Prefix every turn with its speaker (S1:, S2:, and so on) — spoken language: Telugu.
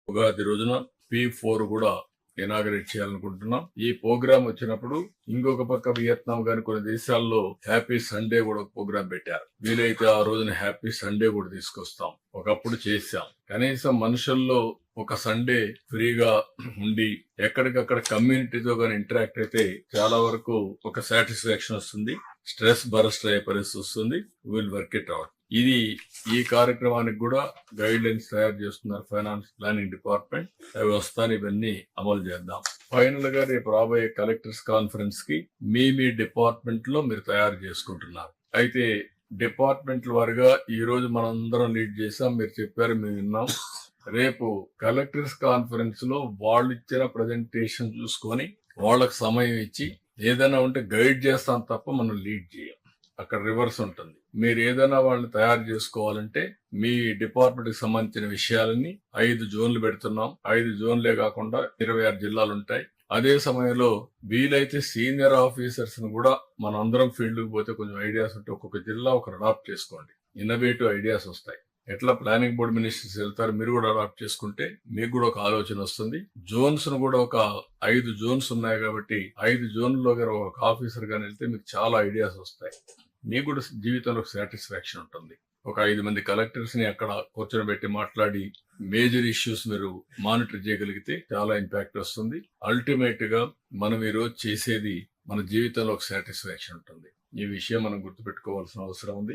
S1: ఉగాది రోజున P4 కూడా ఇనాగరేట్ చేయాలనుకుంటున్నాం. ఈ ప్రోగ్రామ్ వచ్చినప్పుడు ఇంకొక పక్క వియత్నాం గాని కొన్ని దేశాల్లో హ్యాపీ సండే కూడా ప్రోగ్రామ్ పెట్టారు. వీలైతే ఆ రోజున హ్యాపీ సండే కూడా తీసుకొస్తాం. ఒకప్పుడు చేశాం. కనీసం మనుషుల్లో ఒక సండే ఫ్రీగా ఉండి ఎక్కడికక్కడ కమ్యూనిటీతో గాని ఇంటరాక్ట్ అయితే చాలా వరకు ఒక సాటిస్ఫాక్షన్ వస్తుంది. స్ట్రెస్ బరస్ట్ అయ్యే పరిస్థితి వస్తుంది. Will work it out. ఇది ఈ కార్యక్రమానికి కూడా గైడ్ లైన్స్ తయారు చేస్తున్నారు ఫైనాన్స్ ప్లానింగ్ డిపార్ట్మెంట్. అవి వస్తాను, ఇవన్నీ అమలు చేద్దాం. ఫైనల్ గా రేపు రాబోయే కలెక్టర్స్ కాన్ఫరెన్స్ కి మీ డిపార్ట్మెంట్ లో మీరు తయారు చేసుకుంటున్నారు. అయితే డిపార్ట్మెంట్ల వారిగా ఈ రోజు మనందరం లీడ్ చేసాం. మీరు చెప్పారు, మేము విన్నాం. రేపు కలెక్టర్స్ కాన్ఫరెన్స్ లో వాళ్ళు ఇచ్చిన ప్రజెంటేషన్ చూసుకొని వాళ్ళకి సమయం ఇచ్చి ఏదైనా ఉంటే గైడ్ చేస్తాం తప్ప మనం లీడ్ చేయం. అక్కడ రివర్స్ ఉంటుంది. మీరు ఏదైనా వాళ్ళని తయారు చేసుకోవాలంటే మీ డిపార్ట్మెంట్ కి సంబంధించిన విషయాలని 5 జోన్లు పెడుతున్నాం. 5 జోన్లే కాకుండా 26 జిల్లాలు ఉంటాయి. అదే సమయంలో వీలైతే సీనియర్ ఆఫీసర్స్ ను కూడా మనందరం ఫీల్డ్ కు పోతే కొంచెం ఐడియాస్ ఉంటే ఒక్కొక్క జిల్లా ఒకరు అడాప్ట్ చేసుకోండి. ఇన్నోవేటివ్ ఐడియాస్ వస్తాయి. ఎట్లా ప్లానింగ్ బోర్డు మినిస్టర్స్ వెళ్తారు, మీరు కూడా అడాప్ట్ చేసుకుంటే మీకు కూడా ఒక ఆలోచన వస్తుంది. జోన్స్ ను కూడా ఒక 5 జోన్స్ ఉన్నాయి కాబట్టి 5 జోన్లలో ఒక ఆఫీసర్ గాని వెళ్తే మీకు చాలా ఐడియాస్ వస్తాయి. మీకు కూడా జీవితంలో సాటిస్ఫాక్షన్ ఉంటుంది. ఒక 5 మంది కలెక్టర్స్ ని అక్కడ కూర్చొని మాట్లాడి మేజర్ ఇష్యూస్ మీరు మానిటర్ చేయగలిగితే చాలా ఇంపాక్ట్ వస్తుంది. అల్టిమేట్ గా మనం ఈ రోజు చేసేది మన జీవితంలో ఒక సాటిస్ఫాక్షన్ ఉంటుంది. ఈ విషయం మనం గుర్తుపెట్టుకోవాల్సిన అవసరం ఉంది.